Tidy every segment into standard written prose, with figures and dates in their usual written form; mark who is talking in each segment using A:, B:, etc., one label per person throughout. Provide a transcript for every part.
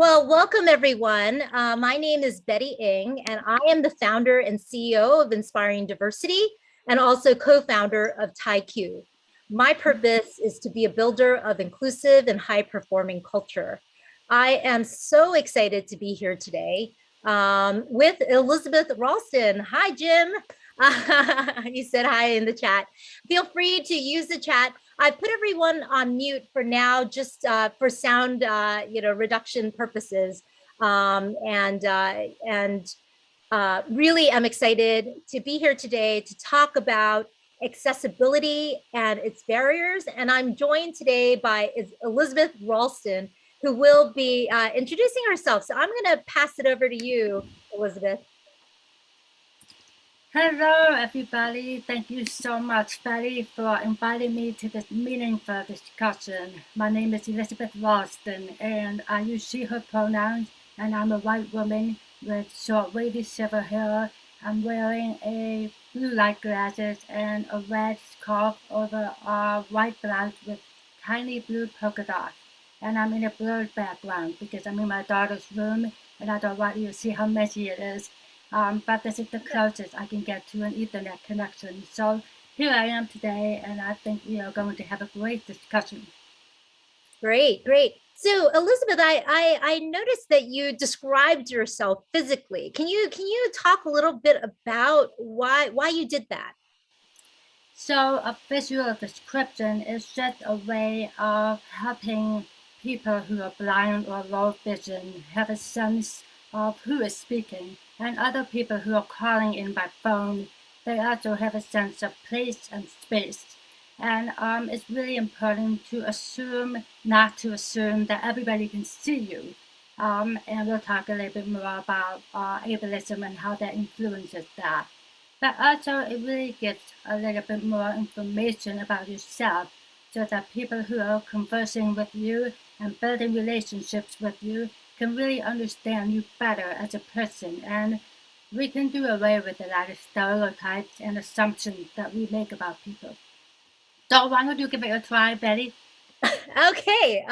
A: Well, welcome everyone. My name is Betty Ng, and I am the founder and CEO of Inspiring Diversity and also co-founder of TaiQ. My purpose is to be a builder of inclusive and high-performing culture. I am so excited to be here today with Elizabeth Ralston. Hi, Jim. You said hi in the chat. Feel free to use the chat. I put everyone on mute for now, just for sound, reduction purposes. Really, I'm excited to be here today to talk about accessibility and its barriers. And I'm joined today by Elizabeth Ralston, who will be introducing herself. So I'm going to pass it over to you, Elizabeth.
B: Hello, everybody. Thank you so much, Betty, for inviting me to this meaningful discussion. My name is Elizabeth Ralston, and I use she, her pronouns, and I'm a white woman with short, wavy silver hair. I'm wearing a blue light glasses and a red scarf over a white blouse with tiny blue polka dots. And I'm in a blurred background because I'm in my daughter's room, and I don't want you to see how messy it is. But this is the closest I can get to an Ethernet connection. So here I am today, and I think we are going to have a great discussion.
A: Great, great. So Elizabeth, I noticed that you described yourself physically. Can you talk a little bit about why you did that?
B: So a visual description is just a way of helping people who are blind or low vision have a sense of who is speaking, and other people who are calling in by phone, they also have a sense of place and space. And it's really important to assume, not to assume that everybody can see you. And we'll talk a little bit more about ableism and how that influences that. But also, it really gives a little bit more information about yourself so that people who are conversing with you and building relationships with you can really understand you better as a person. And we can do away with a lot of stereotypes and assumptions that we make about people. So, why don't you give it a try, Betty?
A: Okay.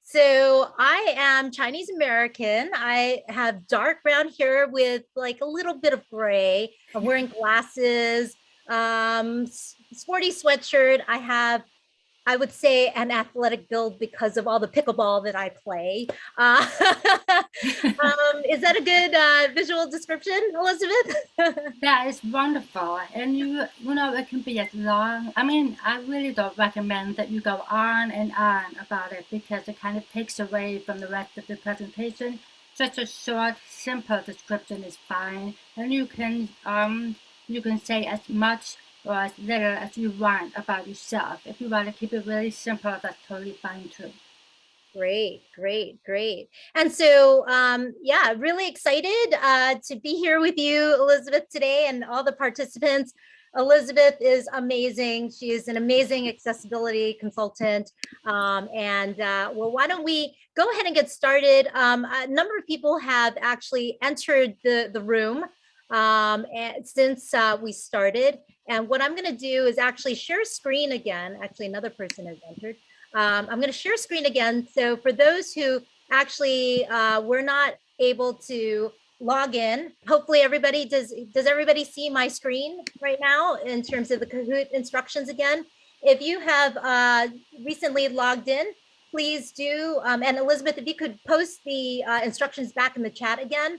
A: So I am Chinese American. I have dark brown hair with like a little bit of gray. I'm wearing glasses, sporty sweatshirt. I would say an athletic build because of all the pickleball that I play. Is that a good visual description, Elizabeth?
B: That is wonderful. And you know, it can be as long. I mean, I really don't recommend that you go on and on about it because it kind of takes away from the rest of the presentation. Just a short, simple description is fine. And you can say as much or as little as you want about yourself. If you want to keep it really simple, that's totally fine too.
A: Great, great, great. And so, yeah, really excited to be here with you, Elizabeth, today and all the participants. Elizabeth is amazing. She is an amazing accessibility consultant. Well, why don't we go ahead and get started? A number of people have actually entered the room and since we started. And what I'm going to do is actually share screen again. Actually, another person has entered. I'm going to share screen again. So for those who actually were not able to log in, hopefully everybody does everybody see my screen right now in terms of the Kahoot instructions again? If you have recently logged in, please do. And Elizabeth, if you could post the instructions back in the chat again.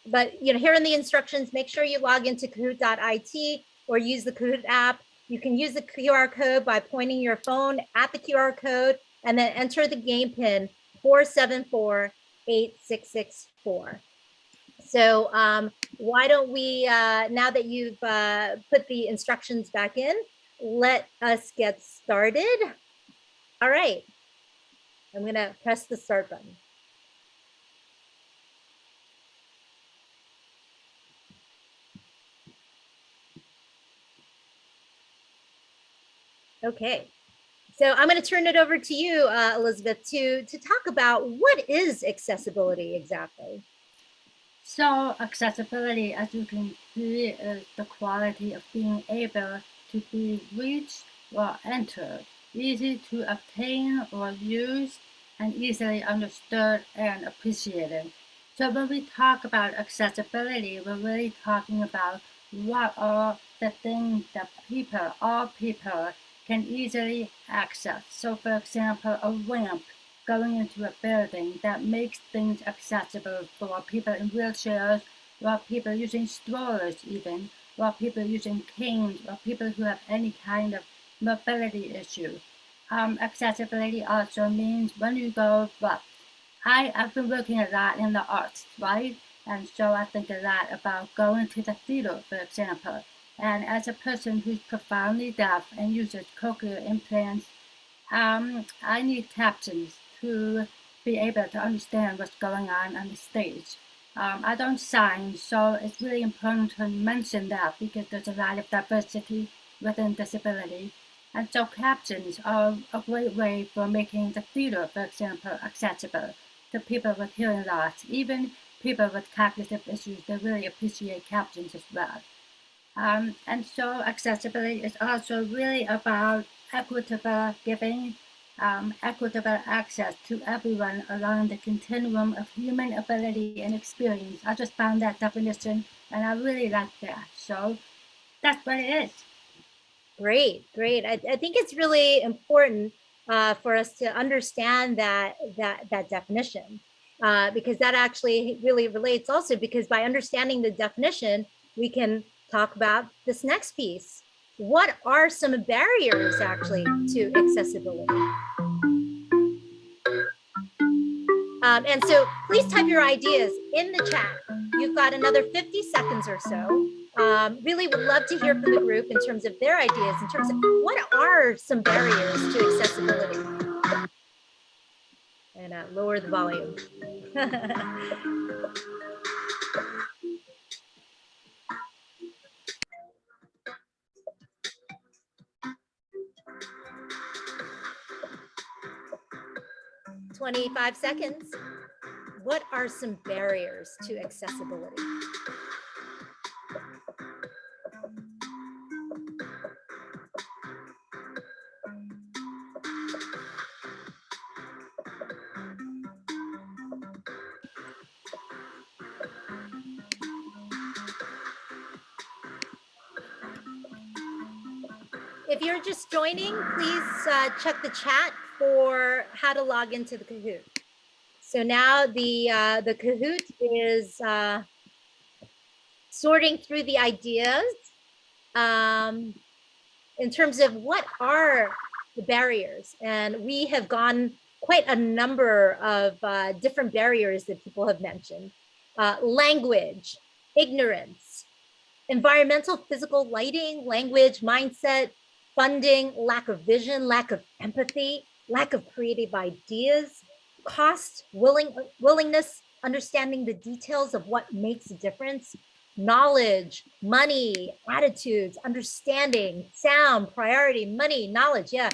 A: But here in the instructions, make sure you log into kahoot.it or use the Kahoot app. You can use the QR code by pointing your phone at the QR code and then enter the game pin 4748664. So why don't we, now that you've put the instructions back in, let us get started. All right. I'm going to press the start button. Okay. So I'm going to turn it over to you, Elizabeth, to talk about what is accessibility exactly.
B: So accessibility, as you can see, is the quality of being able to be reached or entered, easy to obtain or use, and easily understood and appreciated. So when we talk about accessibility, we're really talking about what are the things that all people, can easily access. So for example, a ramp going into a building that makes things accessible for people in wheelchairs, or people using strollers even, or people using canes, or people who have any kind of mobility issue. Accessibility also means when you go, but I've been working a lot in the arts, right? And so I think a lot about going to the theater, for example. And as a person who's profoundly deaf and uses cochlear implants, I need captions to be able to understand what's going on the stage. I don't sign, so it's really important to mention that because there's a lot of diversity within disability. And so captions are a great way for making the theater, for example, accessible to people with hearing loss. Even people with cognitive issues, they really appreciate captions as well. And so accessibility is also really about equitable giving, equitable access to everyone along the continuum of human ability and experience. I just found that definition and I really like that. So that's what it is.
A: Great, great. I think it's really important for us to understand that definition because that actually really relates also because by understanding the definition, we can talk about this next piece. What are some barriers actually to accessibility? And so please type your ideas in the chat. You've got another 50 seconds or so. Really would love to hear from the group in terms of their ideas, in terms of what are some barriers to accessibility? And lower the volume. 25 seconds. What are some barriers to accessibility? If you're just joining, please check the chat for how to log into the Kahoot. So now the Kahoot is sorting through the ideas in terms of what are the barriers. And we have gone quite a number of different barriers that people have mentioned. Language, ignorance, environmental, physical, lighting, language, mindset, funding, lack of vision, lack of empathy, lack of creative ideas, cost, willingness, understanding the details of what makes a difference, knowledge, money, attitudes, understanding, sound, priority, money, knowledge. Yeah,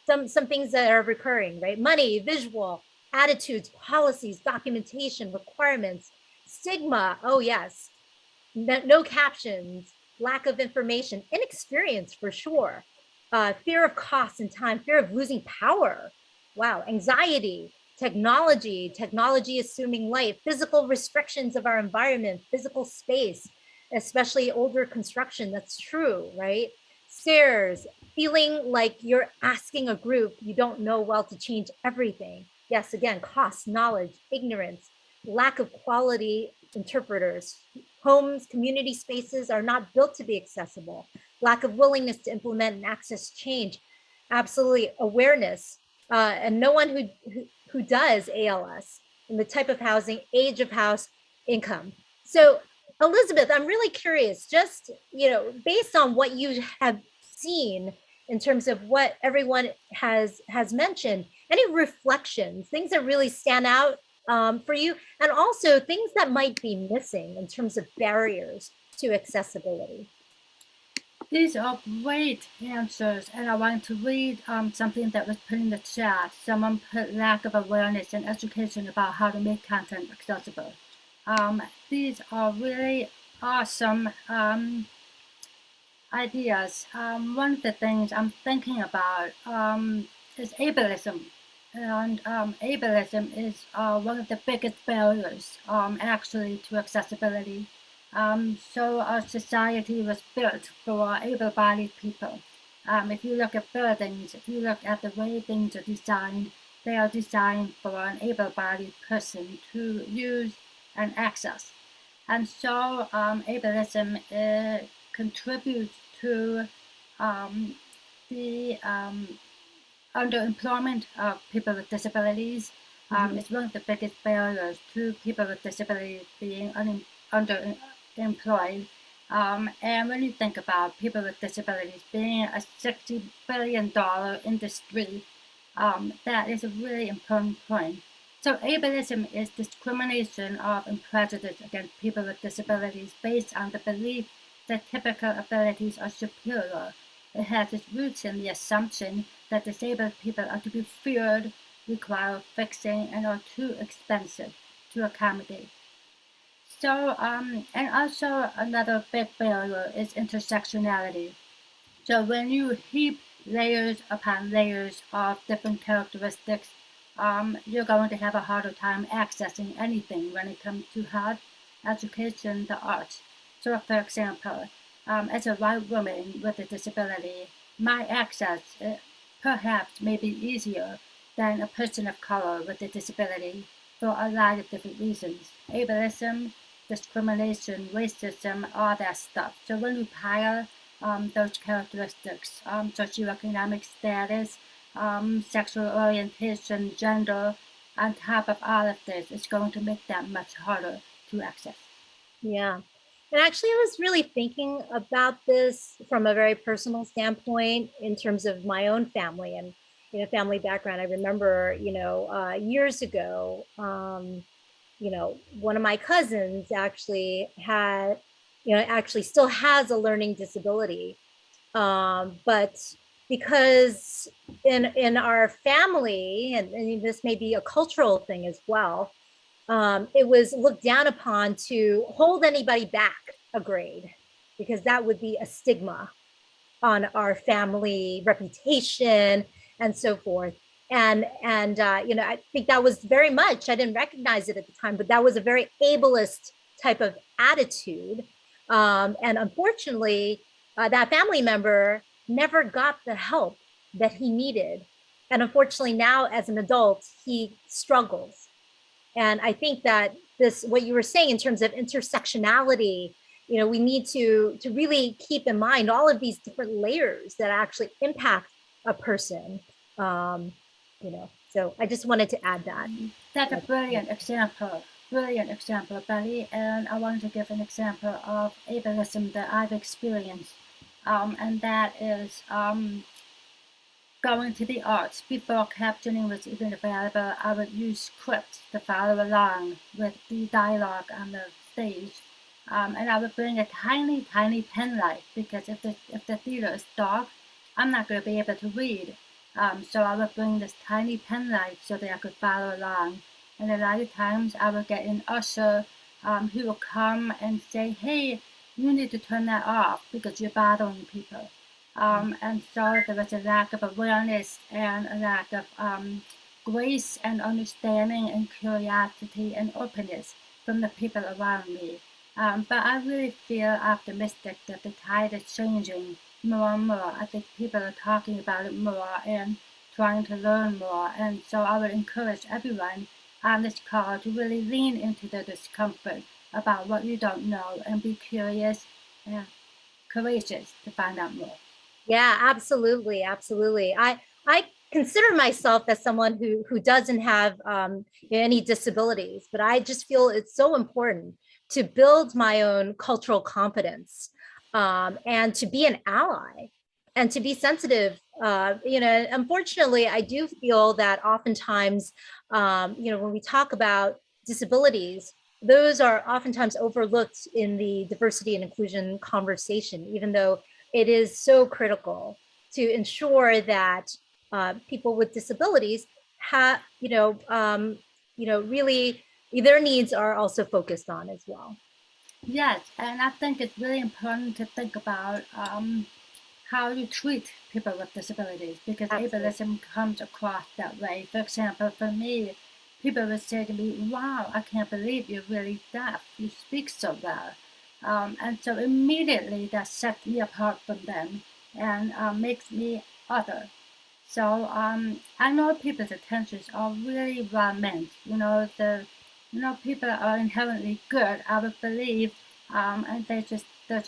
A: some things that are recurring, right? Money, visual, attitudes, policies, documentation, requirements, stigma. Oh, yes. No captions, lack of information, inexperience for sure, fear of cost and time, fear of losing power. Wow, anxiety, technology assuming life, physical restrictions of our environment, physical space, especially older construction. That's true, right? Stairs, feeling like you're asking a group you don't know well to change everything. Yes, again, cost, knowledge, ignorance, lack of quality interpreters. Homes, community spaces are not built to be accessible. Lack of willingness to implement and access change. Absolutely, awareness, and no one who does ALS, and the type of housing, age of house, income. So, Elizabeth, I'm really curious, just based on what you have seen in terms of what everyone has mentioned, any reflections, things that really stand out for you, and also things that might be missing in terms of barriers to accessibility.
B: These are great answers, and I want to read something that was put in the chat. Someone put lack of awareness and education about how to make content accessible. These are really awesome ideas. One of the things I'm thinking about is ableism. And ableism is one of the biggest barriers, actually, to accessibility. So our society was built for able-bodied people. If you look at buildings, if you look at the way things are designed, they are designed for an able-bodied person to use and access. And so ableism contributes to um, the underemployment of people with disabilities.
A: Mhm.
B: Is one of the biggest barriers to people with disabilities being underemployed. And when you think about people with disabilities being a $60 billion industry, that is a really important point. So ableism is discrimination of and prejudice against people with disabilities based on the belief that typical abilities are superior. It has its roots in the assumption that disabled people are to be feared, require fixing, and are too expensive to accommodate. So, and also another big barrier is intersectionality. So when you heap layers upon layers of different characteristics, you're going to have a harder time accessing anything when it comes to health, education, the arts. So for example, as a white woman with a disability, my access perhaps may be easier than a person of color with a disability for a lot of different reasons. Ableism, discrimination, racism, all that stuff. So when you pile those characteristics, socioeconomic status, sexual orientation, gender, on top of all of this, it's going to make that much harder to access.
A: Yeah. And actually, I was really thinking about this from a very personal standpoint in terms of my own family and, family background. I remember, years ago, one of my cousins actually had, actually still has a learning disability. But because in our family, and this may be a cultural thing as well, it was looked down upon to hold anybody back a grade because that would be a stigma on our family reputation and so forth. And I think that was very much, I didn't recognize it at the time, but that was a very ableist type of attitude. And unfortunately, that family member never got the help that he needed. And unfortunately, now as an adult, he struggles. And I think that this, what you were saying in terms of intersectionality, we need to really keep in mind all of these different layers that actually impact a person. Um, so I just wanted to add that.
B: That's a brilliant example, Betty. And I wanted to give an example of ableism that I've experienced, and that is going to the arts. Before captioning was even available, I would use scripts to follow along with the dialogue on the stage. And I would bring a tiny, tiny pen light because if the theater is dark, I'm not going to be able to read. So I would bring this tiny pen light so that I could follow along. And a lot of times I would get an usher who will come and say, "Hey, you need to turn that off because you're bothering people." And so there was a lack of awareness and a lack of grace and understanding and curiosity and openness from the people around me. But I really feel optimistic that the tide is changing more and more. I think people are talking about it more and trying to learn more. And so I would encourage everyone on this call to really lean into the discomfort about what you don't know and be curious and courageous to find out more.
A: Yeah, absolutely, absolutely. I consider myself as someone who doesn't have any disabilities, but I just feel it's so important to build my own cultural competence, and to be an ally and to be sensitive. Unfortunately, I do feel that oftentimes, when we talk about disabilities, those are oftentimes overlooked in the diversity and inclusion conversation, even though it is so critical to ensure that people with disabilities have, really their needs are also focused on as well.
B: Yes, and I think it's really important to think about how you treat people with disabilities, because
A: Absolutely.
B: ableism comes across that way. For example, for me, people would say to me, wow, I can't believe you're really deaf. You speak so well. And so immediately that sets me apart from them and makes me other. So I know people's intentions are really well meant. People are inherently good, I would believe, and they're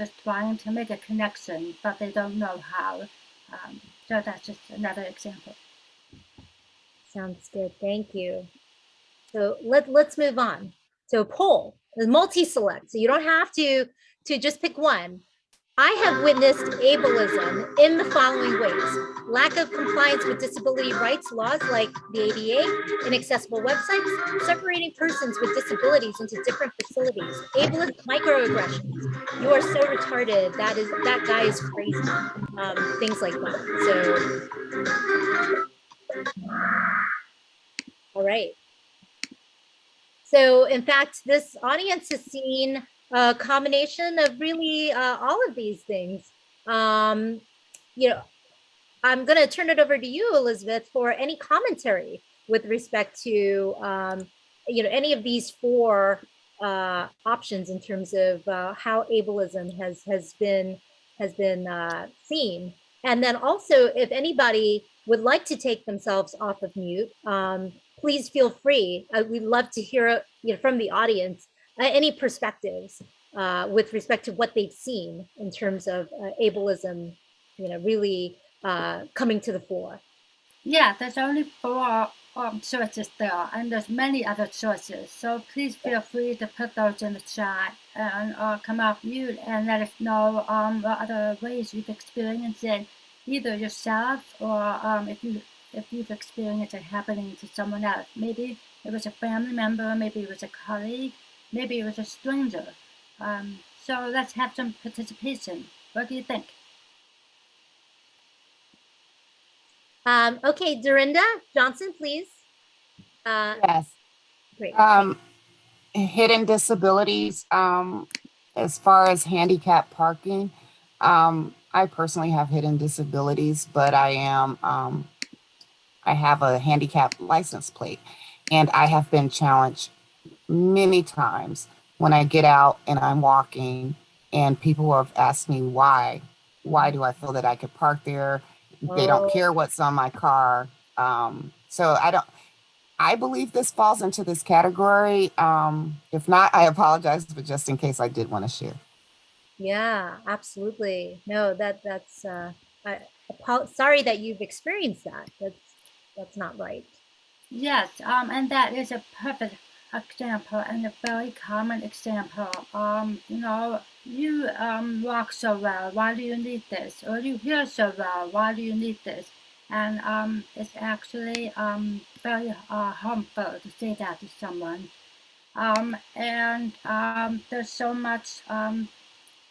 B: just trying to make a connection, but they don't know how. So that's just another example.
A: Sounds good. Thank you. So let's move on. So poll, the multi-select. So you don't have to just pick one. I have witnessed ableism in the following ways: lack of compliance with disability rights laws like the ADA, inaccessible websites, separating persons with disabilities into different facilities, ableist microaggressions. You are so retarded. That guy is crazy. Things like that. So, all right. So, in fact, this audience has seen a combination of really all of these things. Um, you know, I'm going to turn it over to you, Elizabeth, for any commentary with respect to any of these four options in terms of how ableism has been seen, and then also if anybody would like to take themselves off of mute, please feel free. We'd love to hear from the audience any perspectives with respect to what they've seen in terms of ableism, really coming to the fore.
B: Yeah, there's only four choices there, and there's many other choices. So please feel free to put those in the chat and come off mute and let us know what other ways you've experienced it, either yourself or if you've experienced it happening to someone else. Maybe it was a family member, maybe it was a colleague, maybe it was a stranger. So let's have some participation. What do you think?
A: Okay, Dorinda Johnson, please.
C: Yes.
A: Great.
C: Um, Hidden disabilities, as far as handicap parking, I personally have hidden disabilities, but I have a handicap license plate, and I have been challenged many times when I get out and I'm walking, and people have asked me why. Why do I feel that I could park there? They don't
A: Oh,
C: care what's on my car. So I don't. I believe this falls into this category. If not, I apologize, but just in case I did want to share.
A: yeah, absolutely. No, that's I, sorry that you've experienced that. That's not right.
B: Yes, and that is a perfect example and a very common example. You walk so well, why do you need this? Or you hear so well, why do you need this? And it's actually very harmful to say that to someone. And there's so much,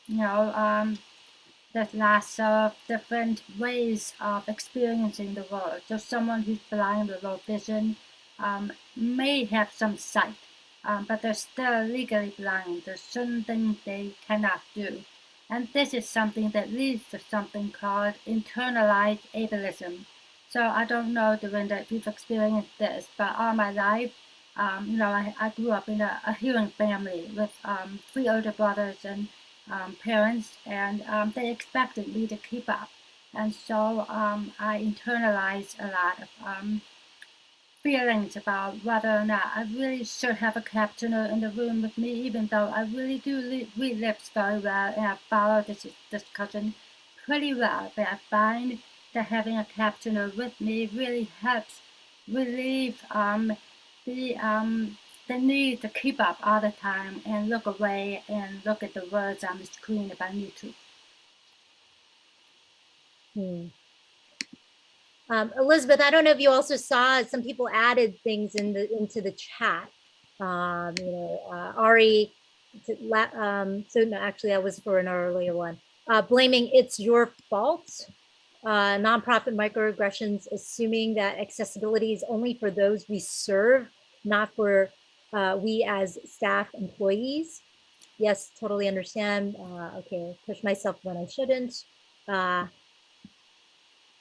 B: you know, um, there's lots of different ways of experiencing the world. So someone who's blind or low vision may have some sight, but they're still legally blind. There's certain things they cannot do. And this is something that leads to something called internalized ableism. So I don't know, Dorinda, if you've experienced this, but all my life, I grew up in a hearing family with three older brothers and parents, and they expected me to keep up. And so I internalized a lot of feelings about whether or not I really should have a captioner in the room with me, even though I really do read lips very well and I follow this discussion pretty well. But I find that having a captioner with me really helps relieve the um, the need to keep up all the time and look away and look at the words on the screen if I need to.
A: Hmm. Elizabeth, I don't know if you also saw some people added things into the chat. Ari, so no, actually that was for an earlier one. Blaming it's your fault. Nonprofit microaggressions, assuming that accessibility is only for those we serve, not for we as staff employees. Yes, totally understand. Okay, push myself when I shouldn't.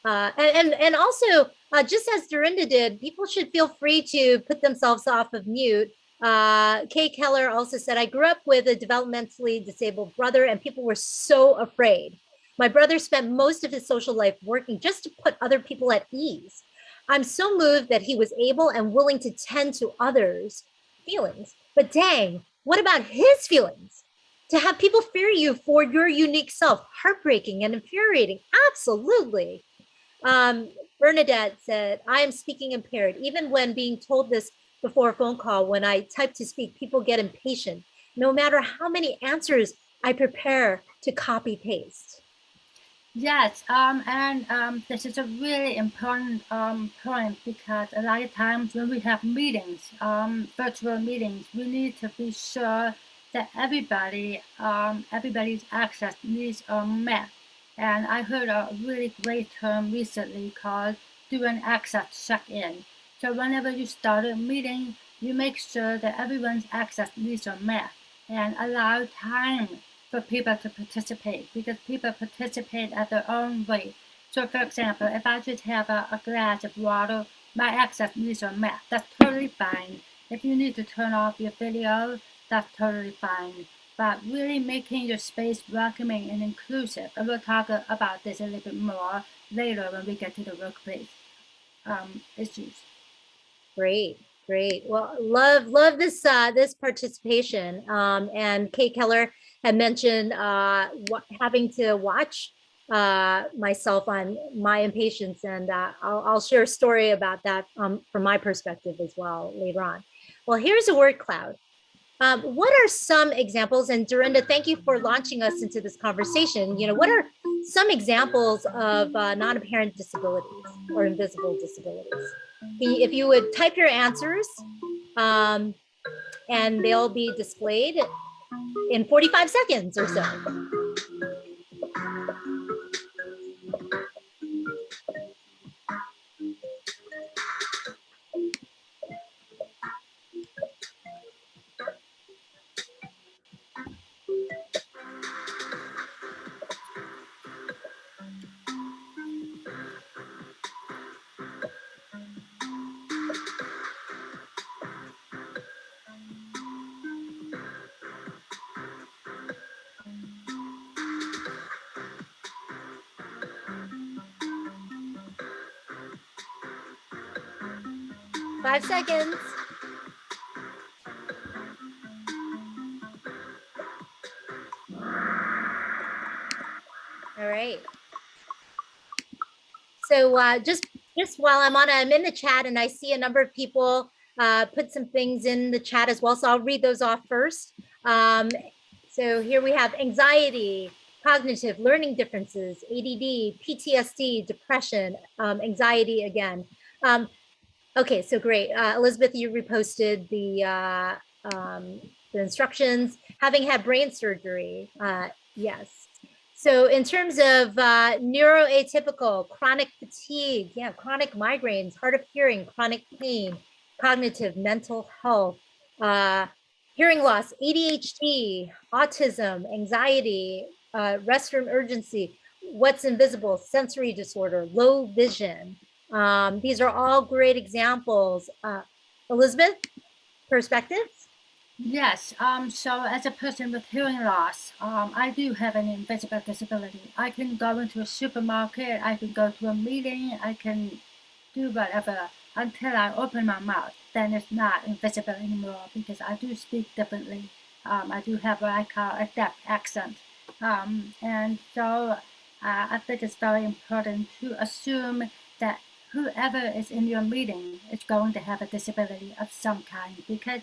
A: And also, just as Dorinda did, people should feel free to put themselves off of mute. Kay Keller also said, I grew up with a developmentally disabled brother, and people were so afraid. My brother spent most of his social life working just to put other people at ease. I'm so moved that he was able and willing to tend to others' feelings. But dang, what about his feelings? To have people fear you for your unique self, heartbreaking and infuriating. Absolutely. Bernadette said, I am speaking impaired. Even when being told this before a phone call, when I type to speak, people get impatient. No matter how many answers I prepare to copy paste.
B: Yes, this is a really important point because a lot of times when we have meetings, virtual meetings, we need to be sure that everybody's access needs are met. And I heard a really great term recently called do an access check-in. So whenever you start a meeting, you make sure that everyone's access needs are met and allow time for people to participate because people participate at their own rate. So, for example, if I just have a glass of water, my access needs are met. That's totally fine. If you need to turn off your video, that's totally fine. But really making your space welcoming and inclusive. And we'll talk about this a little bit more later when we get to the workplace issues.
A: Great, great. Well, love this participation. And Kay Keller had mentioned having to watch myself on my impatience, and I'll share a story about that from my perspective as well later on. Well, here's a word cloud. What are some examples? And Dorinda, thank you for launching us into this conversation. What are some examples of non-apparent disabilities or invisible disabilities? If you would type your answers, and they'll be displayed in 45 seconds or so. 5 seconds. All right. So just while I'm in the chat and I see a number of people put some things in the chat as well. So I'll read those off first. So here we have anxiety, cognitive learning differences, ADD, PTSD, depression, anxiety again. Okay, so great. Elizabeth, you reposted the instructions. Having had brain surgery, yes. So in terms of neuroatypical, chronic fatigue, yeah, chronic migraines, hard of hearing, chronic pain, cognitive, mental health, hearing loss, ADHD, autism, anxiety, restroom urgency, what's invisible, sensory disorder, low vision. These are all great examples. Elizabeth, perspectives?
B: Yes, so as a person with hearing loss, I do have an invisible disability. I can go into a supermarket, I can go to a meeting, I can do whatever until I open my mouth. Then it's not invisible anymore because I do speak differently. I do have what I call a deaf accent. And so I think it's very important to assume that whoever is in your meeting is going to have a disability of some kind because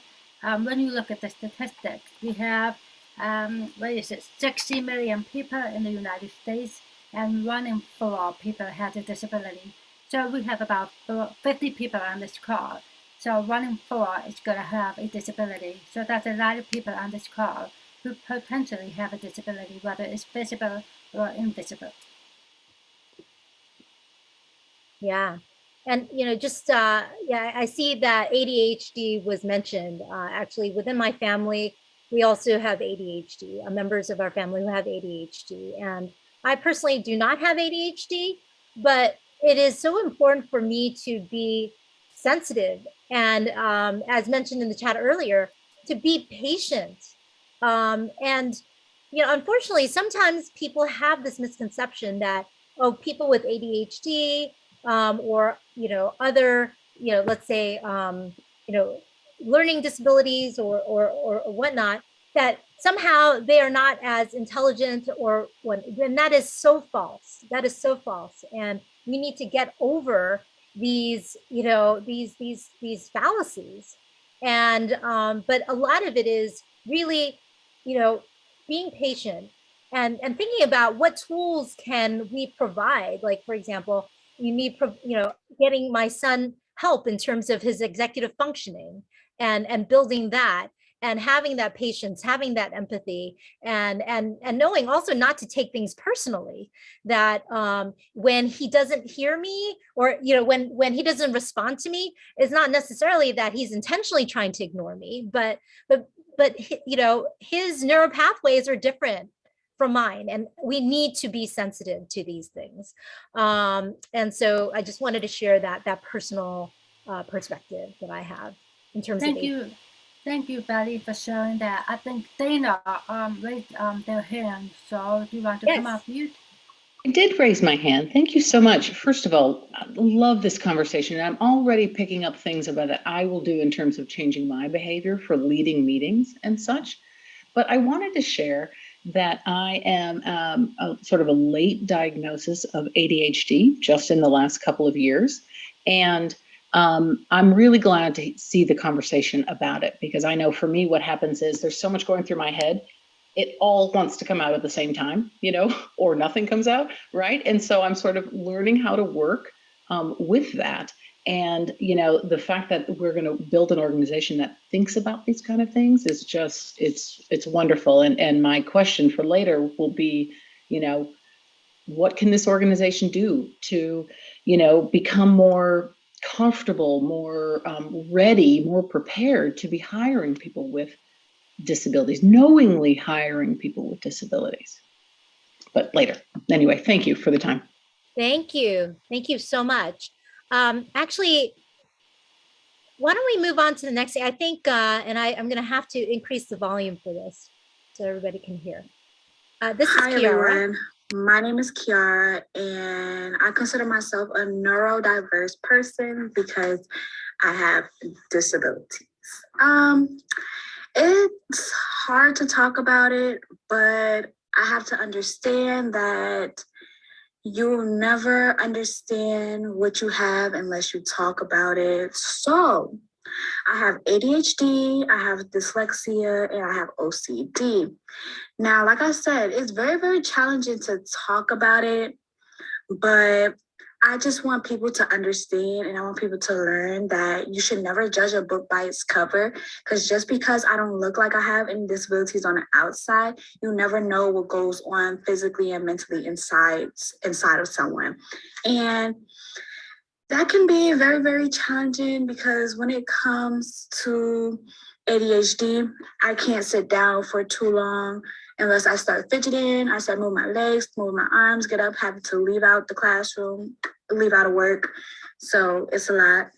B: when you look at the statistics, we have, 60 million people in the United States, and 1 in 4 people have a disability. So we have about 50 people on this call. So 1 in 4 is going to have a disability. So that's a lot of people on this call who potentially have a disability, whether it's visible or invisible.
A: Yeah. And, just, yeah, I see that ADHD was mentioned. Actually, within my family, we also have ADHD, members of our family who have ADHD. And I personally do not have ADHD, but it is so important for me to be sensitive and, as mentioned in the chat earlier, to be patient. And, you know, unfortunately, sometimes people have this misconception that, oh, people with ADHD, or, you know, other, you know, let's say, you know, learning disabilities or whatnot, that somehow they are not as intelligent or what, and that is so false. That is so false. And we need to get over these, you know, these fallacies. And but a lot of it is really, you know, being patient and thinking about what tools can we provide. Like, for example, you need, you know, getting my son help in terms of his executive functioning and building that and having that patience, having that empathy, and knowing also not to take things personally. That when he doesn't hear me, or you know, when he doesn't respond to me, it's not necessarily that he's intentionally trying to ignore me, but you know, his neural pathways are different from mine, and we need to be sensitive to these things. And so I just wanted to share that personal perspective that I have in terms of
B: Thank you. Thank you, Betty, for sharing that. I think Dana raised their hand. So do you want to come
A: yes.
B: off mute?
D: I did raise my hand. Thank you so much. First of all, I love this conversation. I'm already picking up things about that I will do in terms of changing my behavior for leading meetings and such. But I wanted to share that I am a sort of a late diagnosis of ADHD just in the last couple of years. And I'm really glad to see the conversation about it, because I know for me, what happens is there's so much going through my head. It all wants to come out at the same time, you know, or nothing comes out, right? And so I'm sort of learning how to work with that. And, you know, the fact that we're going to build an organization that thinks about these kind of things is just, it's wonderful. And my question for later will be, you know, what can this organization do to, you know, become more comfortable, more ready, more prepared to be hiring people with disabilities, knowingly hiring people with disabilities. But later. Anyway, thank you for the time.
A: Thank you. Thank you so much. Actually, why don't we move on to the next thing? I think, and I'm going to have to increase the volume for this so everybody can hear. This is
E: Hi,
A: Kiara.
E: everyone. My name is Kiara, and I consider myself a neurodiverse person because I have disabilities. It's hard to talk about it, but I have to understand that you'll never understand what you have unless you talk about it. So I have ADHD, I have dyslexia, and I have OCD. Now, like I said, it's very, very challenging to talk about it, but I just want people to understand, and I want people to learn that you should never judge a book by its cover, because just because I don't look like I have any disabilities on the outside, you never know what goes on physically and mentally inside of someone. And that can be very, very challenging, because when it comes to ADHD, I can't sit down for too long unless I start fidgeting. I start moving my legs, moving my arms, get up, having to leave out the classroom, leave out of work. So it's a lot.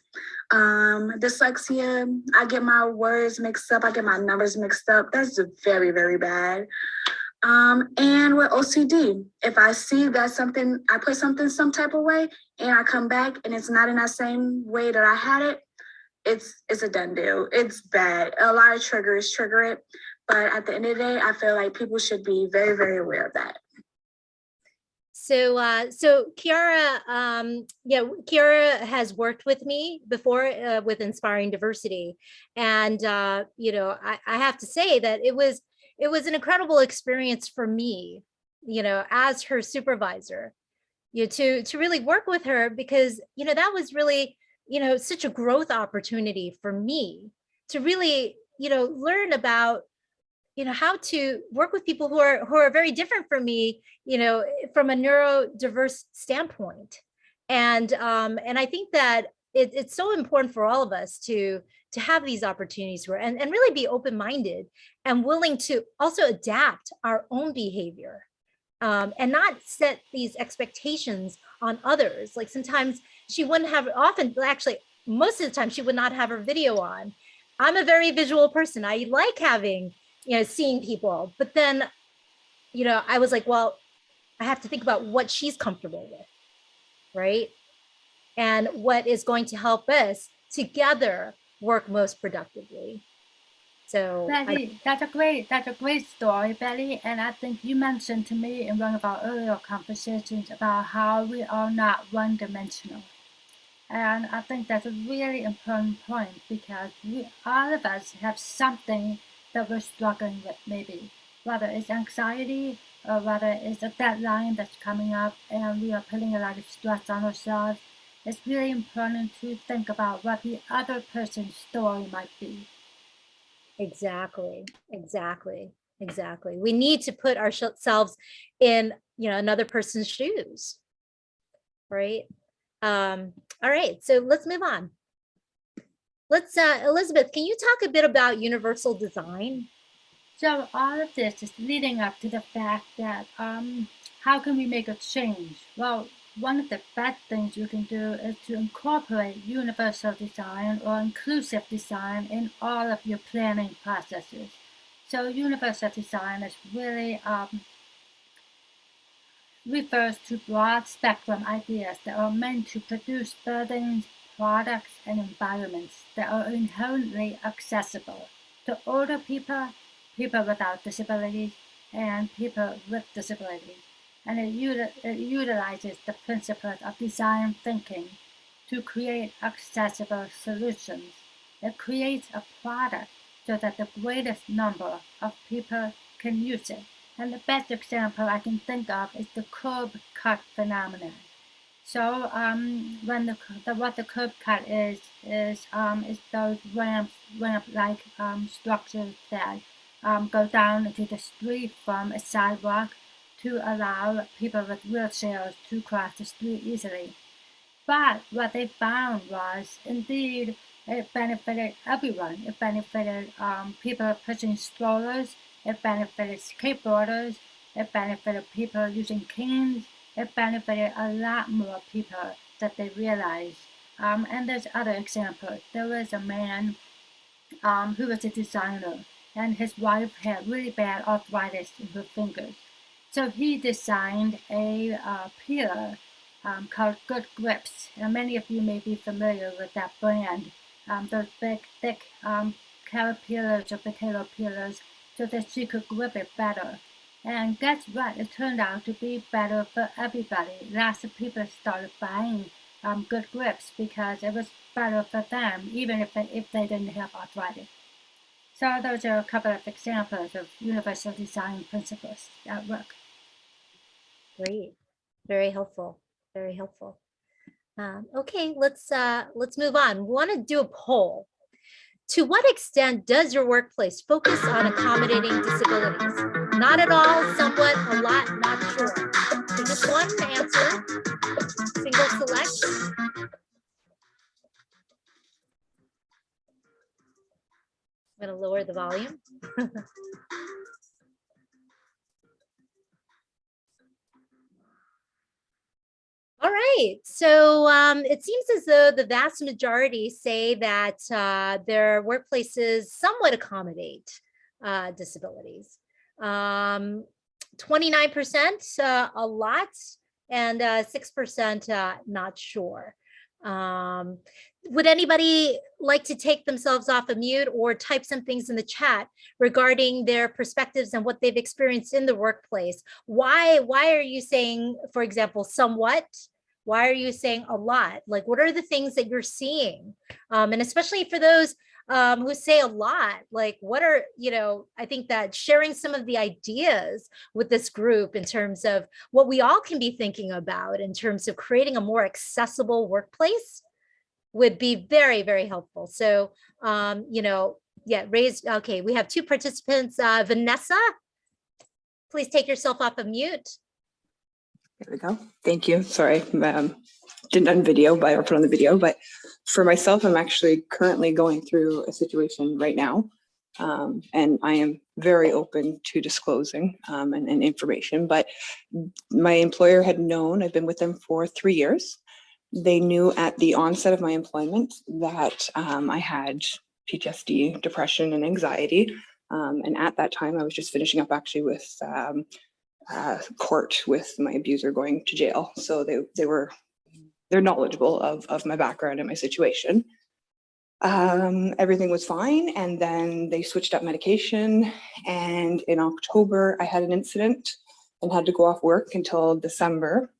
E: Dyslexia, I get my words mixed up, I get my numbers mixed up. That's very, very bad. And with OCD, if I see that something, I put something some type of way and I come back and it's not in that same way that I had it, it's a done deal. It's bad. A lot of triggers trigger it. But at the end of the day, I feel like people should be very, very aware of that.
A: So, so Kiara, yeah, Kiara has worked with me before with Inspiring Diversity, and you know, I have to say that it was an incredible experience for me, you know, as her supervisor, you know, to really work with her, because you know, that was really, you know, such a growth opportunity for me to really, you know, learn about, you know, how to work with people who are very different from me, you know, from a neurodiverse standpoint. And I think that it's so important for all of us to have these opportunities where and really be open-minded and willing to also adapt our own behavior. and not set these expectations on others. Like sometimes she wouldn't have, often, actually, most of the time, she would not have her video on. I'm a very visual person. I like having, seeing people, but then, I was like, well, I have to think about what she's comfortable with, right? And what is going to help us together work most productively. So
B: Betty, that's a great story, Betty. And I think you mentioned to me in one of our earlier conversations about how we are not one-dimensional. And I think that's a really important point because all of us have something that we're struggling with, maybe, whether it's anxiety or whether it's a deadline that's coming up and we are putting a lot of stress on ourselves. It's really important to think about what the other person's story might be.
A: exactly, exactly, exactly. We need to put ourselves in, another person's shoes, right? All right, so let's move on. Let's, Elizabeth, can you talk a bit about universal design?
B: So all of this is leading up to the fact that how can we make a change? Well, one of the best things you can do is to incorporate universal design or inclusive design in all of your planning processes. So universal design is really refers to broad spectrum ideas that are meant to produce buildings, products, and environments that are inherently accessible to older people, people without disabilities, and people with disabilities. And it utilizes the principles of design thinking to create accessible solutions. It creates a product so that the greatest number of people can use it. And the best example I can think of is the curb cut phenomenon. So when what the curb cut is those ramp-like structures that go down into the street from a sidewalk to allow people with wheelchairs to cross the street easily. But what they found was, indeed, it benefited everyone. It benefited people pushing strollers. It benefited skateboarders. It benefited people using canes. It benefited a lot more people that they realized. And there's other examples. There was a man who was a designer, and his wife had really bad arthritis in her fingers. So he designed a peeler called Good Grips. And many of you may be familiar with that brand. Those big, thick carrot peelers or potato peelers so that she could grip it better. And guess what? It turned out to be better for everybody. Lots of people started buying Good Grips because it was better for them, even if they didn't have arthritis. So those are a couple of examples of universal design principles at work.
A: Great, very helpful, very helpful. Okay, let's move on. We want to do a poll. To what extent does your workplace focus on accommodating disabilities? Not at all, somewhat, a lot, not sure. So just one answer, single select. I'm going to lower the volume. All right, so it seems as though the vast majority say that their workplaces somewhat accommodate disabilities. 29% a lot, and 6% not sure. Would anybody like to take themselves off of mute or type some things in the chat regarding their perspectives and what they've experienced in the workplace? Why are you saying, for example, somewhat? Why are you saying a lot? Like, what are the things that you're seeing? And especially for those who say a lot, like what are, I think that sharing some of the ideas with this group in terms of what we all can be thinking about in terms of creating a more accessible workplace would be very, very helpful. So, yeah, raise, okay, we have two participants. Vanessa, please take yourself off of mute.
F: There we go. Thank you. Sorry, didn't on video, but I put on the video. But for myself, I'm actually currently going through a situation right now And I am very open to disclosing and information, but my employer had known, I've been with them for 3 years. They knew at the onset of my employment that I had PTSD, depression, and anxiety. And at that time, I was just finishing up actually with court with my abuser going to jail. So they're knowledgeable of my background and my situation. Everything was fine, and then they switched up medication, and in October I had an incident and had to go off work until December.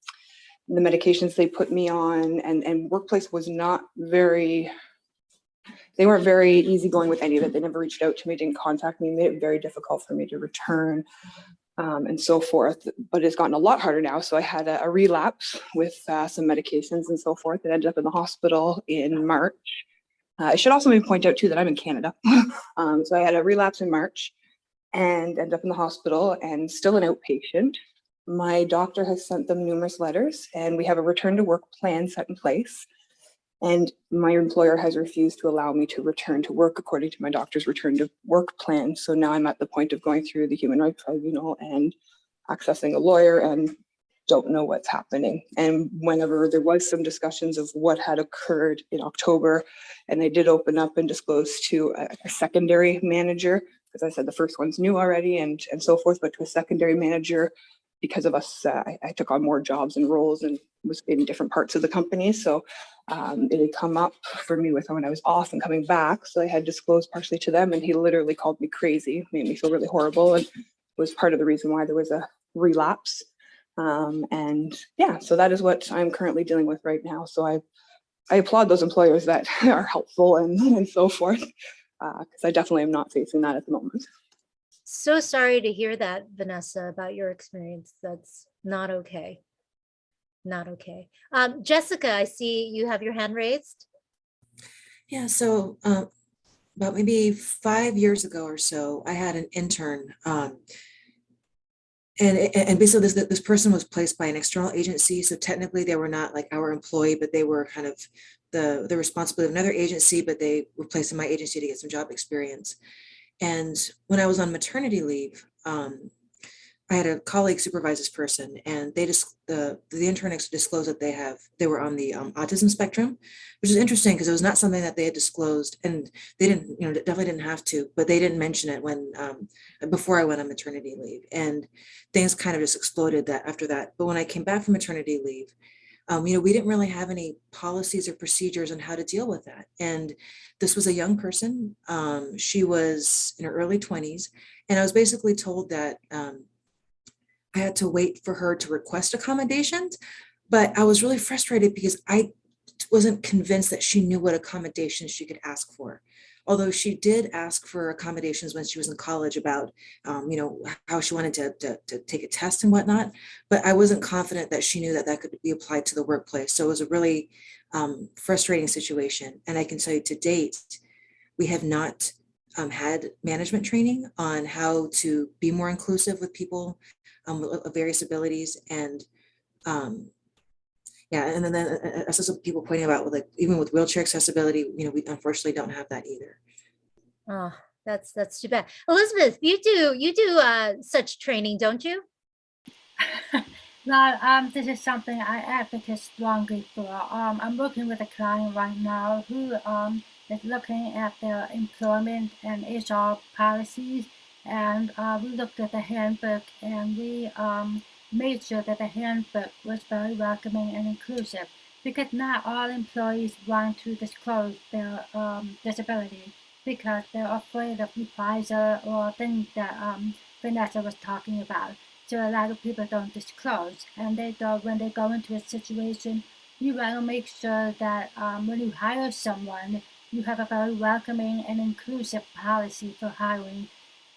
F: The medications they put me on and workplace was not very, they weren't very easygoing with any of it. They never reached out to me, didn't contact me, made it very difficult for me to return and so forth. But it's gotten a lot harder now. So I had a relapse with some medications and so forth, and ended up in the hospital in March. I should also maybe point out too that I'm in Canada. So I had a relapse in March and ended up in the hospital and still an outpatient. My doctor has sent them numerous letters, and we have a return to work plan set in place. And my employer has refused to allow me to return to work according to my doctor's return to work plan. So now I'm at the point of going through the Human Rights Tribunal and accessing a lawyer, and don't know what's happening. And whenever there was some discussions of what had occurred in October, and they did open up and disclose to a secondary manager, because I said the first one's new already and so forth, but to a secondary manager, because of us, I took on more jobs and roles and was in different parts of the company. So it had come up for me with when I was off and coming back. So I had disclosed partially to them, and he literally called me crazy, made me feel really horrible, and was part of the reason why there was a relapse. And yeah, so that is what I'm currently dealing with right now. So I applaud those employers that are helpful and so forth, because I definitely am not facing that at the moment.
A: So sorry to hear that, Vanessa, about your experience. That's not okay. Not okay. Jessica, I see you have your hand raised.
G: Yeah, so about maybe 5 years ago or so, I had an intern, and basically this person was placed by an external agency. So technically they were not like our employee, but they were kind of the responsibility of another agency, but they were placed in my agency to get some job experience. And when I was on maternity leave, I had a colleague supervise this person, and the intern disclosed that they were on the autism spectrum, which is interesting because it was not something that they had disclosed, and they didn't, definitely didn't have to, but they didn't mention it when before I went on maternity leave, and things kind of just exploded that after that. But when I came back from maternity leave, we didn't really have any policies or procedures on how to deal with that. And this was a young person. She was in her early 20s, and I was basically told that I had to wait for her to request accommodations, but I was really frustrated because I wasn't convinced that she knew what accommodations she could ask for. Although she did ask for accommodations when she was in college about, how she wanted to take a test and whatnot, but I wasn't confident that she knew that that could be applied to the workplace. So it was a really frustrating situation. And I can tell you to date, we have not had management training on how to be more inclusive with people of various abilities. And and then I saw some people pointing about with, like, even with wheelchair accessibility, we unfortunately don't have that either.
A: Oh, that's too bad. Elizabeth, you do such training, don't you?
B: Well, this is something I advocate strongly for. I'm working with a client right now who is looking at their employment and HR policies, and we looked at the handbook, and we made sure that the handbook was very welcoming and inclusive, because not all employees want to disclose their disability because they're afraid of reprisal or things that Vanessa was talking about. So a lot of people don't disclose, and when they go into a situation, you want to make sure that when you hire someone, you have a very welcoming and inclusive policy for hiring,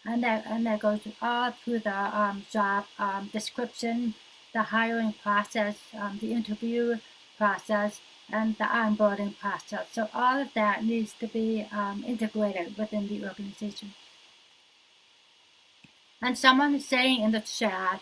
B: and that goes all through the job description, the hiring process, the interview process, and the onboarding process. So all of that needs to be integrated within the organization. And someone is saying in the chat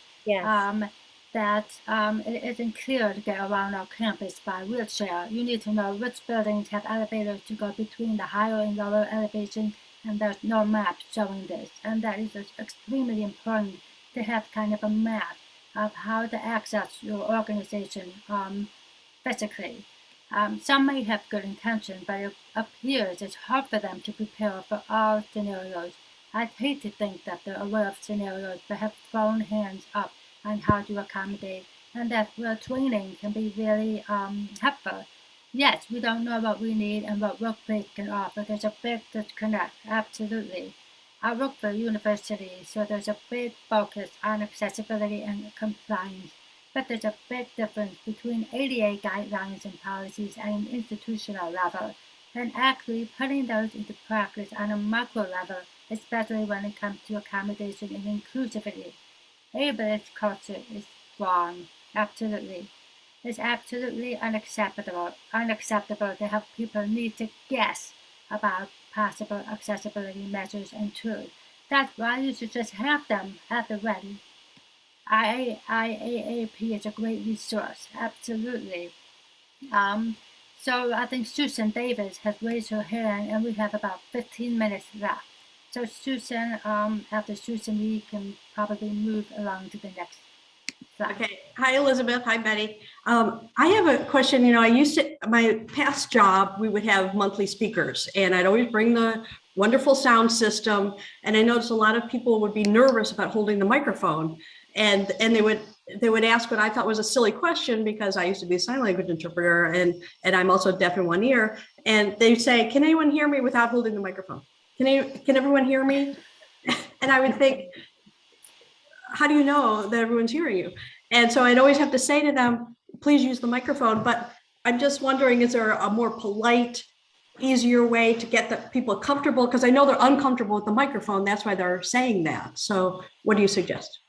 B: that it isn't clear to get around our campus by wheelchair. You need to know which buildings have elevators to go between the higher and lower elevation and there's no map showing this. And that is extremely important to have kind of a map of how to access your organization physically. Some may have good intention, but it appears it's hard for them to prepare for all scenarios. I'd hate to think that they're aware of scenarios but have thrown hands up on how to accommodate, and that where training can be really helpful. Yes, we don't know what we need and what workplace can offer. There's a big disconnect, absolutely. I work for a university, so there's a big focus on accessibility and compliance. But there's a big difference between ADA guidelines and policies at an institutional level and actually putting those into practice on a macro level, especially when it comes to accommodation and inclusivity. Ableist culture is wrong, absolutely. It's absolutely unacceptable to have people need to guess about possible accessibility measures and tools. That's why you should just have them at the ready. IAAP is a great resource, absolutely. Um, so I think Susan Davis has raised her hand, and we have about 15 minutes left. So Susan, after Susan, we can probably move along to the next slide.
H: Okay. Hi, Elizabeth. Hi, Betty. I have a question. I used to, my past job, we would have monthly speakers, and I'd always bring the wonderful sound system. And I noticed a lot of people would be nervous about holding the microphone, and they would ask what I thought was a silly question, because I used to be a sign language interpreter, and I'm also deaf in one ear. And they'd say, "Can anyone hear me without holding the microphone? Can everyone hear me?" And I would think, how do you know that everyone's hearing you? And so I'd always have to say to them, please use the microphone. But I'm just wondering, is there a more polite, easier way to get the people comfortable? Because I know they're uncomfortable with the microphone. That's why they're saying that. So what do you suggest?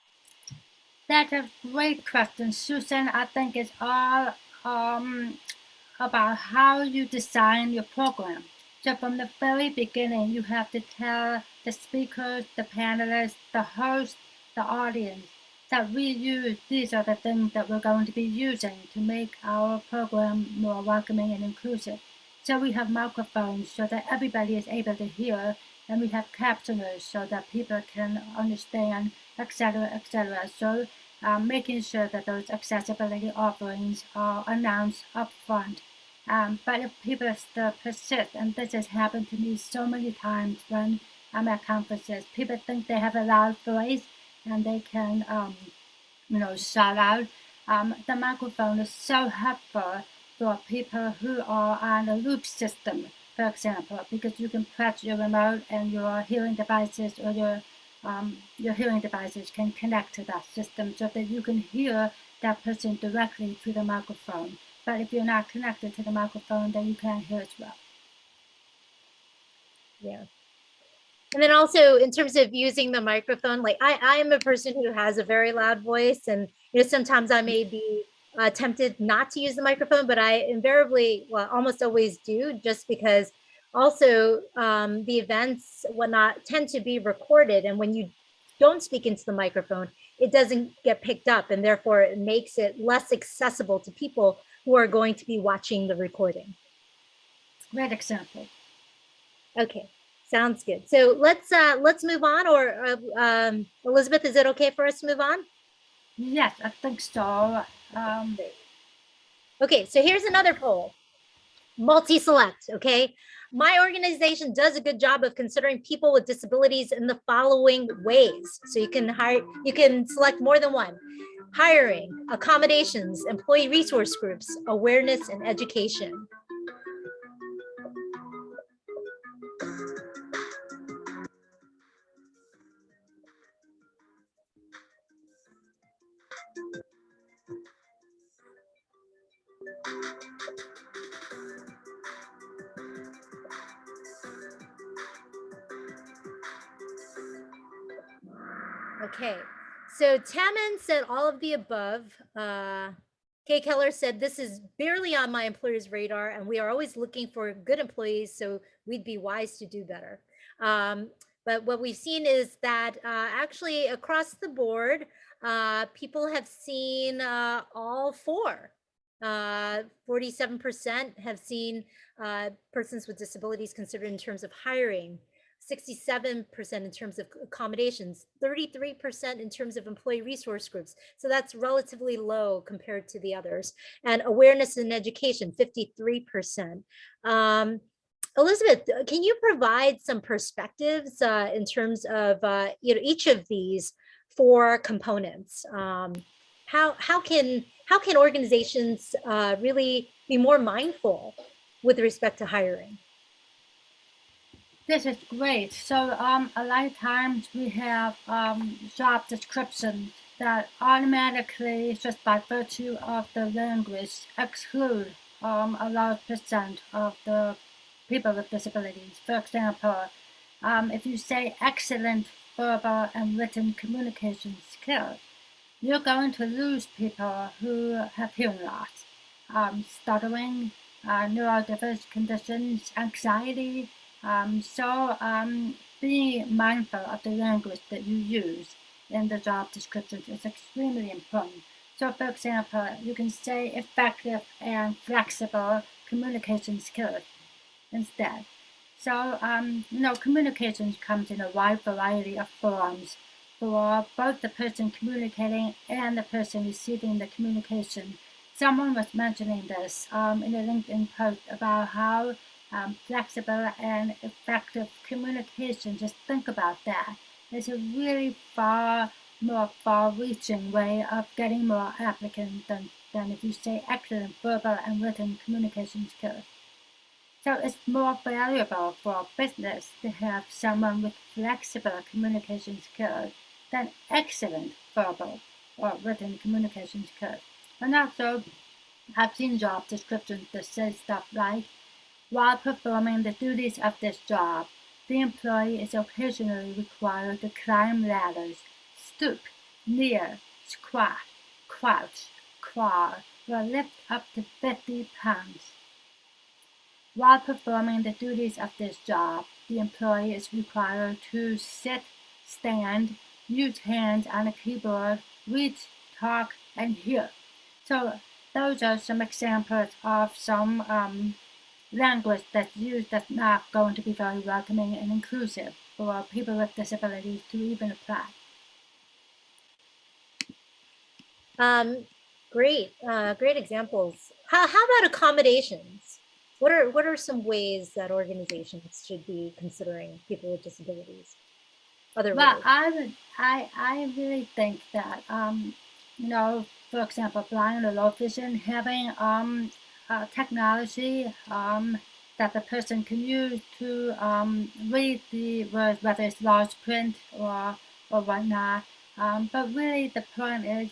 B: That's a great question, Susan. I think it's all about how you design your program. So from the very beginning, you have to tell the speakers, the panelists, the host, the audience that these are the things that we're going to be using to make our program more welcoming and inclusive. So we have microphones so that everybody is able to hear, and we have captioners so that people can understand, etc., etc. So making sure that those accessibility offerings are announced upfront. But if people still persist, and this has happened to me so many times when I'm at conferences, people think they have a loud voice and they can, shout out. The microphone is so helpful for people who are on a loop system, for example, because you can press your remote and your hearing devices or your hearing devices can connect to that system so that you can hear that person directly through the microphone. But if you're not connected to the microphone, then you can't hear as well.
A: Yeah. And then also in terms of using the microphone, like I am a person who has a very loud voice, and sometimes I may be tempted not to use the microphone, but I invariably, well, almost always do, just because also the events, whatnot, tend to be recorded, and when you don't speak into the microphone, it doesn't get picked up, and therefore it makes it less accessible to people who are going to be watching the recording.
B: Great example.
A: Okay. Sounds good. So let's move on, or Elizabeth, is it okay for us to move on?
B: Yes, I think so.
A: Okay, so here's another poll. Multiselect, okay? My organization does a good job of considering people with disabilities in the following ways. So you can select more than one: hiring, accommodations, employee resource groups, awareness, and education. Okay, so Taman said all of the above. Kay Keller said this is barely on my employer's radar, and we are always looking for good employees, so we'd be wise to do better. But what we've seen is that actually across the board, people have seen all four. 47% have seen persons with disabilities considered in terms of hiring. 67% in terms of accommodations, 33% in terms of employee resource groups. So that's relatively low compared to the others. And awareness and education, 53%. Elizabeth, can you provide some perspectives in terms of each of these four components? How can organizations really be more mindful with respect to hiring?
B: This is great. So a lot of times we have job descriptions that automatically, just by virtue of the language, exclude a large percent of the people with disabilities. For example, if you say excellent verbal and written communication skills, you're going to lose people who have hearing loss, stuttering, neurodiverse conditions, anxiety. Being mindful of the language that you use in the job descriptions is extremely important. So, for example, you can say effective and flexible communication skills instead. So, communication comes in a wide variety of forms for both the person communicating and the person receiving the communication. Someone was mentioning this in a LinkedIn post about how flexible and effective communication, just think about that. It's a really more far-reaching way of getting more applicants than if you say excellent verbal and written communication skills. So it's more valuable for a business to have someone with flexible communication skills than excellent verbal or written communication skills. And also, I've seen job descriptions that say stuff like, while performing the duties of this job, the employee is occasionally required to climb ladders, stoop, kneel, squat, crouch, crawl, or lift up to 50 pounds. While performing the duties of this job, the employee is required to sit, stand, use hands on a keyboard, read, talk, and hear. So those are some examples of some language that's used that's not going to be very welcoming and inclusive for people with disabilities to even apply.
A: Great, great examples. How about accommodations? What are some ways that organizations should be considering people with disabilities? Other
B: Well,
A: ways.
B: I really think that for example, blind or low vision, having technology that the person can use to read the words, whether it's large print or whatnot. But really, the point is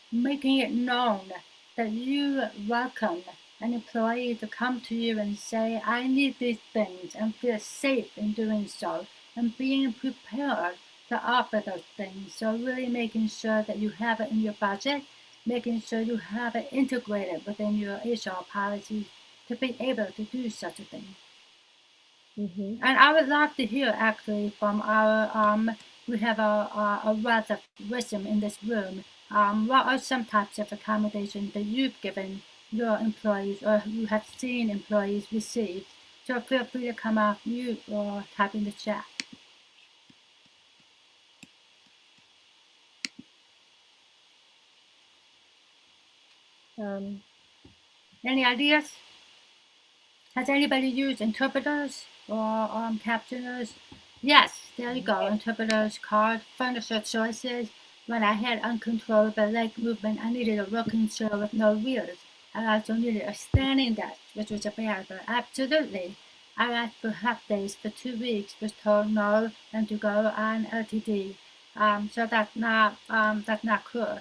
B: making it known that you welcome an employee to come to you and say, "I need these things," and feel safe in doing so, and being prepared to offer those things. So really making sure that you have it in your budget, making sure you have it integrated within your HR policies to be able to do such a thing.
A: Mm-hmm.
B: And I would love to hear actually from our, we have a wealth of wisdom in this room. What are some types of accommodations that you've given your employees or you have seen employees receive? So feel free to come off mute or type in the chat. Any ideas? Has anybody used interpreters or captioners? Yes, there you go. Interpreters, card, furniture choices. When I had uncontrollable leg movement, I needed a rocking chair with no wheels. I also needed a standing desk, which was available. Absolutely. I asked for half days for 2 weeks, was told no, and to go on LTD. So that's not cool.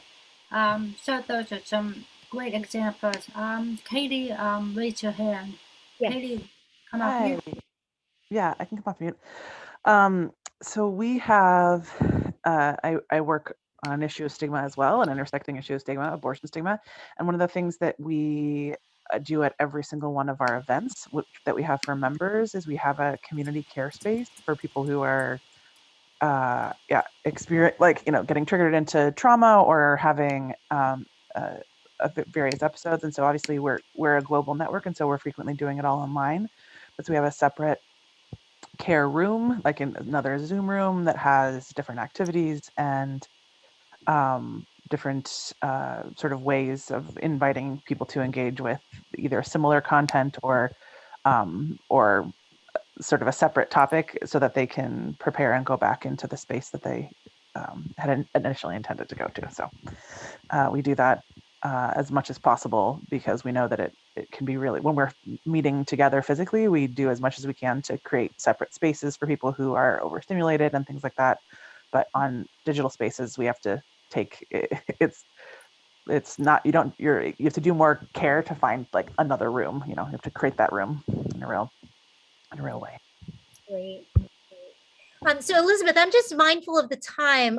B: So those are some great examples. Katie, raise your hand.
A: Yes.
B: Katie, come off
I: Hi.
B: mute.
I: Yeah, I can come off mute. So we have, I work on an issue of stigma as well, an intersecting issue of stigma, abortion stigma. And one of the things that we do at every single one of our events that we have for members is we have a community care space for people who are, experience, getting triggered into trauma or having various episodes. And so obviously we're a global network, and so we're frequently doing it all online. But so we have a separate care room, like in another Zoom room that has different activities and different sort of ways of inviting people to engage with either similar content or sort of a separate topic so that they can prepare and go back into the space that they had initially intended to go to. So we do that as much as possible because we know that it can be really, when we're meeting together physically, we do as much as we can to create separate spaces for people who are overstimulated and things like that. But on digital spaces, we have to take it's not, you have to do more care to find like another room, you have to create that room in a real way.
A: Great. So Elizabeth, I'm just mindful of the time.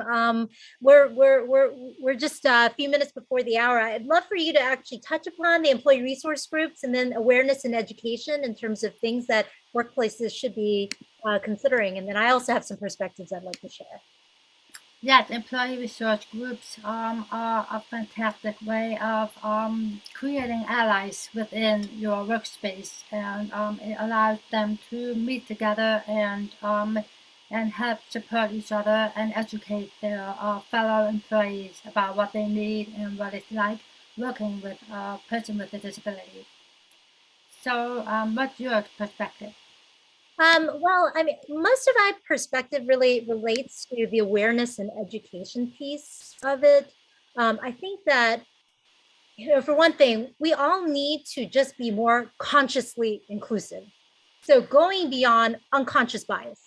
A: We're just a few minutes before the hour. I'd love for you to actually touch upon the employee resource groups and then awareness and education in terms of things that workplaces should be considering. And then I also have some perspectives I'd like to share.
B: Yes, employee resource groups are a fantastic way of creating allies within your workspace, and it allows them to meet together and help support each other and educate their fellow employees about what they need and what it's like working with a person with a disability. So, what's your perspective?
A: Well, I mean, most of my perspective really relates to the awareness and education piece of it. I think that, for one thing, we all need to just be more consciously inclusive. So going beyond unconscious bias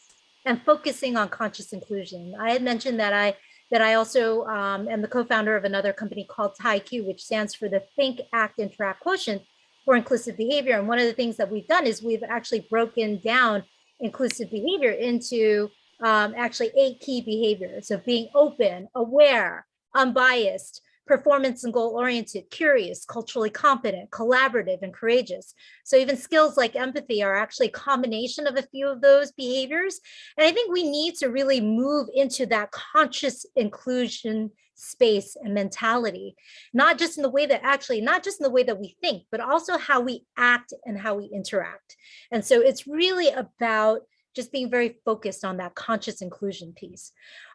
A: and focusing on conscious inclusion. I had mentioned that I also am the co-founder of another company called TIQ, which stands for the Think, Act, Interact Quotient for inclusive behavior. And one of the things that we've done is we've actually broken down inclusive behavior into actually 8 key behaviors of being open, aware, unbiased, performance and goal-oriented, curious, culturally competent, collaborative, and courageous. So even skills like empathy are actually a combination of a few of those behaviors. And I think we need to really move into that conscious inclusion space and mentality, not just in the way that we think, but also how we act and how we interact. And so it's really about just being very focused on that conscious inclusion piece.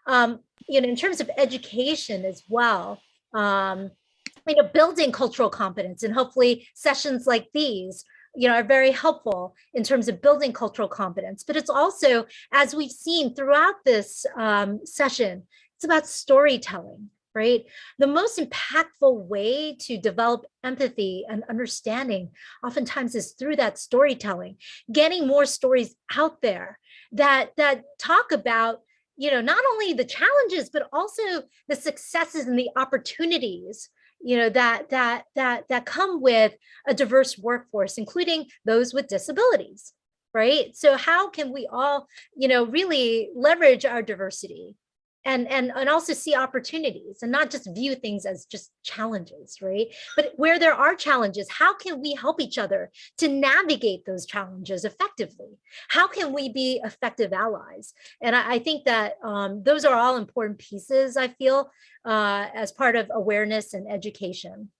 A: In terms of education as well, building cultural competence, and hopefully sessions like these are very helpful in terms of building cultural competence. But it's also, as we've seen throughout this session, it's about storytelling, right? The most impactful way to develop empathy and understanding oftentimes is through that storytelling, getting more stories out there that talk about not only the challenges, but also the successes and the opportunities, that come with a diverse workforce, including those with disabilities, right? So how can we all, really leverage our diversity and also see opportunities and not just view things as just challenges, right? But where there are challenges, how can we help each other to navigate those challenges effectively? How can we be effective allies? And I think that those are all important pieces, I feel, as part of awareness and education.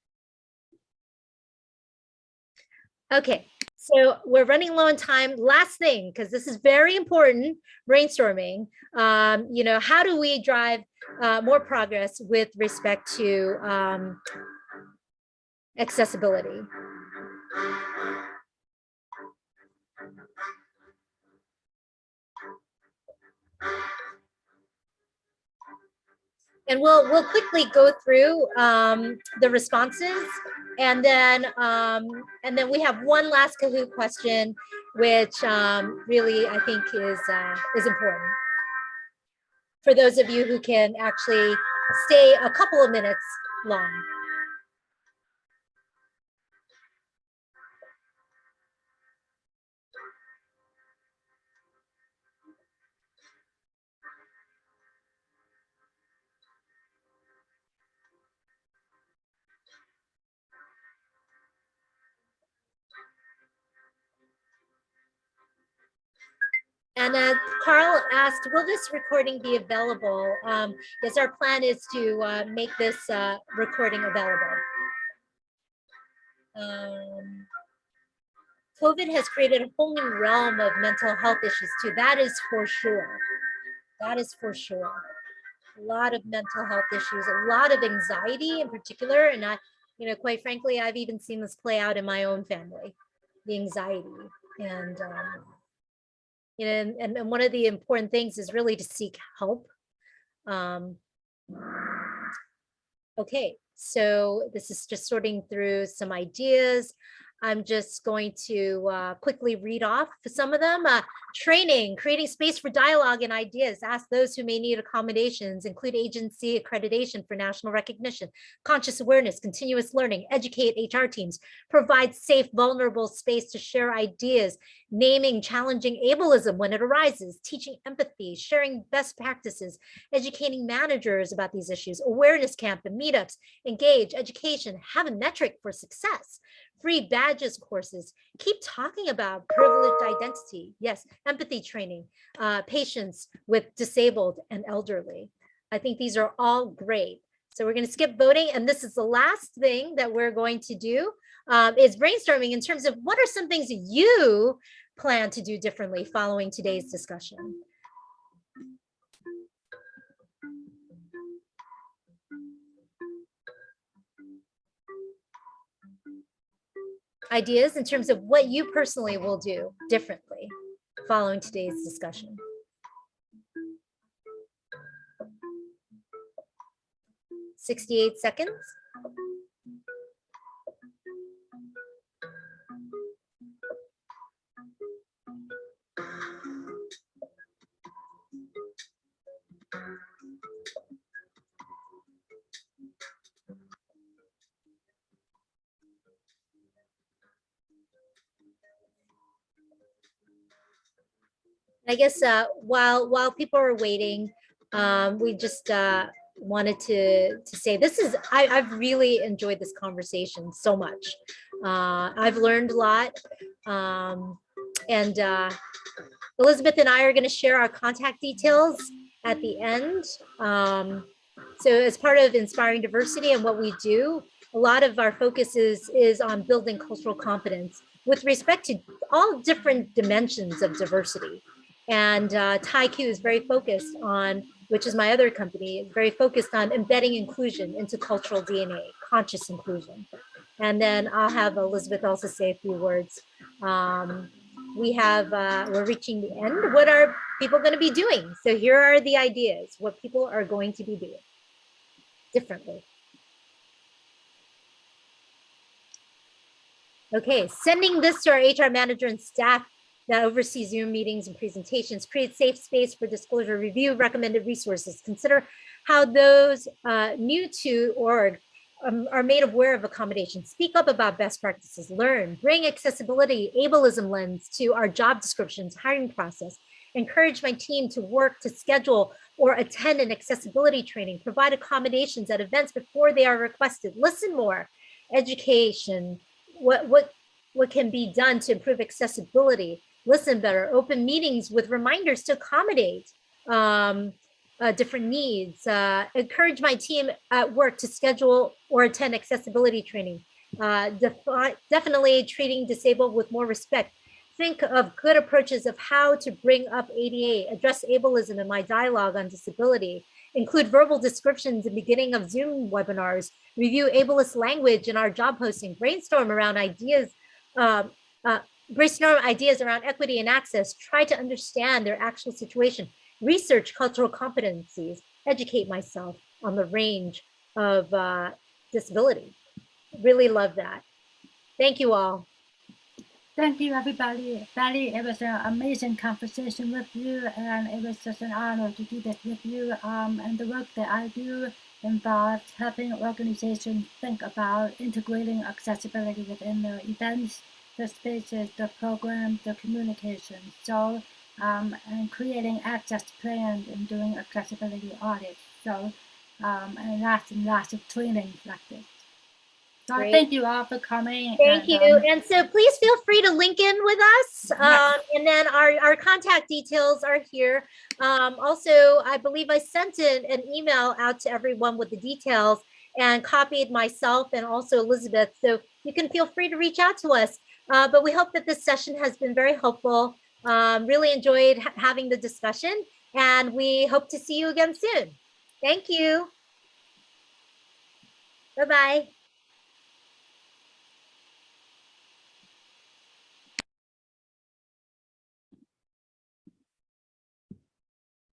A: Okay, so we're running low on time. Last thing, because this is very important, brainstorming. How do we drive more progress with respect to accessibility? And we'll quickly go through the responses, and then we have one last Kahoot question, which really I think is important for those of you who can actually stay a couple of minutes long. And Carl asked, will this recording be available? Yes, our plan is to make this recording available. COVID has created a whole new realm of mental health issues too. That is for sure. That is for sure. A lot of mental health issues, a lot of anxiety in particular. And I, quite frankly, I've even seen this play out in my own family, the anxiety. And, and one of the important things is really to seek help. Okay, so this is just sorting through some ideas. I'm just going to quickly read off some of them. Training, creating space for dialogue and ideas. Ask those who may need accommodations, include agency accreditation for national recognition, conscious awareness, continuous learning, educate HR teams, provide safe, vulnerable space to share ideas, naming challenging ableism when it arises, teaching empathy, sharing best practices, educating managers about these issues, awareness camp and meetups, engage, education, have a metric for success, free badges courses, keep talking about privileged identity. Yes, empathy training, patients with disabled and elderly. I think these are all great. So we're going to skip voting. And this is the last thing that we're going to do is brainstorming in terms of what are some things you plan to do differently following today's discussion. Ideas in terms of what you personally will do differently following today's discussion. $68 seconds. I guess while people are waiting, we just wanted to say this is I've really enjoyed this conversation so much. I've learned a lot, and Elizabeth and I are going to share our contact details at the end. So as part of Inspiring Diversity and what we do, a lot of our focus is on building cultural competence with respect to all different dimensions of diversity. And TaiQ is very focused on, which is my other company, is very focused on embedding inclusion into cultural DNA, conscious inclusion. And then I'll have Elizabeth also say a few words. We're reaching the end. What are people going to be doing? So here are the ideas, what people are going to be doing differently. Okay, sending this to our HR manager and staff that oversee Zoom meetings and presentations, create safe space for disclosure, review recommended resources, consider how those new to org are made aware of accommodations, speak up about best practices, learn, bring accessibility, ableism lens to our job descriptions, hiring process, encourage my team to work to schedule or attend an accessibility training, provide accommodations at events before they are requested, listen more, education, what can be done to improve accessibility, listen better, open meetings with reminders to accommodate different needs, encourage my team at work to schedule or attend accessibility training, definitely treating disabled with more respect, think of good approaches of how to bring up ADA, address ableism in my dialogue on disability, include verbal descriptions in the beginning of Zoom webinars, review ableist language in our job posting, brainstorm around ideas, brainstorm ideas around equity and access, try to understand their actual situation, research cultural competencies, educate myself on the range of disability. Really love that. Thank you all.
B: Thank you, everybody. Betty, it was an amazing conversation with you, and it was just an honor to do this with you. And the work that I do involves helping organizations think about integrating accessibility within their events, the spaces, the programs, the communication. So, and creating access plans and doing accessibility audits. So, and lots of trainings like this. So
A: Great.
B: thank you all for coming.
A: Thank you. And so please feel free to link in with us. Yes. And then our contact details are here. Also, I believe I sent an email out to everyone with the details and copied myself and also Elizabeth. So you can feel free to reach out to us. But we hope that this session has been very helpful. Really enjoyed having the discussion, and we hope to see you again soon. Thank you. Bye-bye.